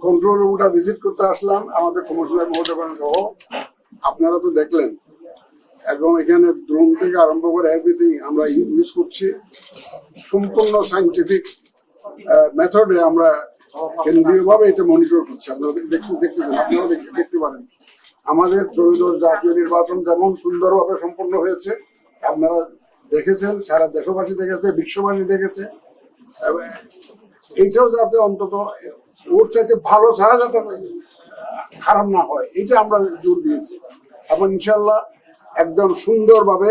Control রুমটা visit করতে আসলাম আমাদের কমিশনার মহোদয় সহ। আপনারা তো দেখলেন এবং এখানে ড্রোন থেকে আরম্ভ করে এভরিথিং আমরা ইউজ করছি সম্পূর্ণ সাইন্টিফিক মেথডে। আমরা কেন্দ্রীয়ভাবে এটা মনিটর করছি। আপনারা দেখতেছেন, আপনারা দেখতে পারেন আমাদের ত্রয়োদশ জাতীয় নির্বাচন যেমন সুন্দরভাবে সম্পন্ন হয়েছে, আপনারা দেখেছেন, সারা দেশবাসী দেখেছে, বিশ্ববাসী দেখেছে। এইটাও যাতে অন্তত ওর চাইতে ভালো ছাড়া যাতে খারাপ না হয়, এটা আমরা জোর দিয়েছি। এবং ইনশাল্লাহ একদম সুন্দরভাবে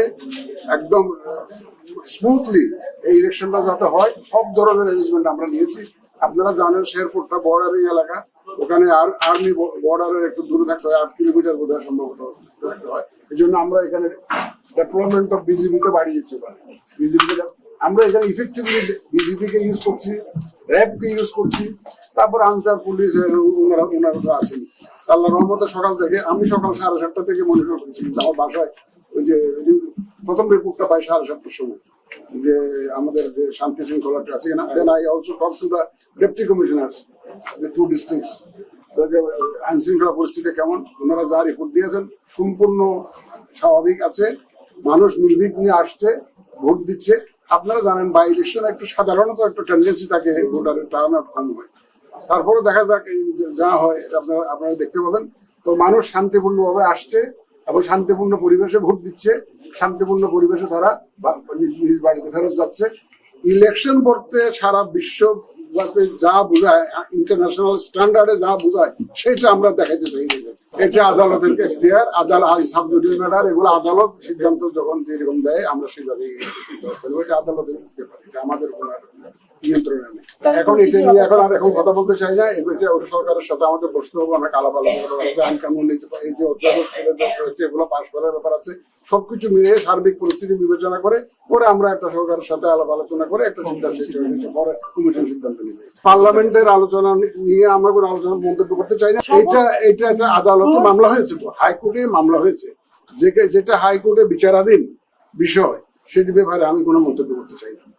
একদম স্মুথলি এই ইলেকশনটা যাতে হয় সব ধরনের অ্যারেঞ্জমেন্ট আমরা নিয়েছি। আপনারা জানেন শেরপুরটা বর্ডারিং এলাকা, ওখানে আর্মি বর্ডারের একটু দূরে থাকতে হয়, 8 কিলোমিটার বোধহয় সম্ভবত থাকতে হয়। এই জন্য আমরা এখানে ডেভেলপমেন্ট অফ বিজিবিকে বাড়িয়েছি। বিজিবিকে আমরা এখানে ইফেক্টিভলি বিজিবিকে ইউজ করছি, র্যাবকে ইউজ করছি, তারপর আনসার পুলিশ ওনারা আছেন। আল্লাহ রহমতে সকাল থেকে আমি সকাল 7:30 থেকে মনিটর করছি। কিন্তু আমার বাসায় ওই যে প্রথম রিপোর্টটা পাই 7:30টার সময় যে আমাদের যে শান্তি শৃঙ্খলাটা আছে কিনা। Then I also talk to the deputy commissioners the 2 districts, আইন শৃঙ্খলা পরিস্থিতি কেমন। ওনারা যা রিপোর্ট দিয়েছেন সম্পূর্ণ স্বাভাবিক আছে, মানুষ নির্বিঘ্নে আসছে, ভোট দিচ্ছে। আপনারা জানেন বাই ইলেকশনে একটু সাধারণত একটু টেন্ডেন্সি থাকে ভোটারের টার্ন আউট কম হয়, তারপরে দেখা যাক যা হয় আপনারা দেখতে পাবেন। তো মানুষ শান্তিপূর্ণভাবে আসছে এবং শান্তিপূর্ণ পরিবেশে ভোট দিচ্ছে, শান্তিপূর্ণ পরিবেশে তারা নিজ বাড়িতে ফেরত যাচ্ছে। ইলেকশন বলতে সারা বিশ্ব যা বোঝায়, ইন্টারন্যাশনাল স্ট্যান্ডার্ডে যা বোঝায় সেটা আমরা দেখাইতে চাই। এটা আদালতের এখতিয়ার, আদালত সাবজুডিস ম্যাটার, এগুলো আদালত সিদ্ধান্ত যখন যেরকম দেয় আমরা সেভাবেই এটা আদালতের ব্যাপার, এটা আমাদের কোনো নিয়ন্ত্রণে নেই। এখন এটা নিয়ে এখন কথা বলতে চাই না। সরকারের সাথে আমাদের বসতে হবে, অনেক আলাপ আলোচনা আছে, আইন কানুন এই যে অধ্যাদেশ এগুলো পাশ করার ব্যাপার আছে। সবকিছু মিলিয়ে সার্বিক পরিস্থিতি বিবেচনা করে পরে আমরা একটা সরকারের সাথে আলাপ আলোচনা করে একটা সিদ্ধান্ত পরে কমিশন সিদ্ধান্ত নেবে। পার্লামেন্টের আলোচনা নিয়ে আমরা কোনো আলোচনা মন্তব্য করতে চাই না। এটা একটা আদালতে মামলা হয়েছে, তো হাইকোর্টে মামলা হয়েছে, যেটা হাইকোর্টে বিচারাধীন বিষয়, সেটি ব্যাপারে আমি কোনো মন্তব্য করতে চাই না।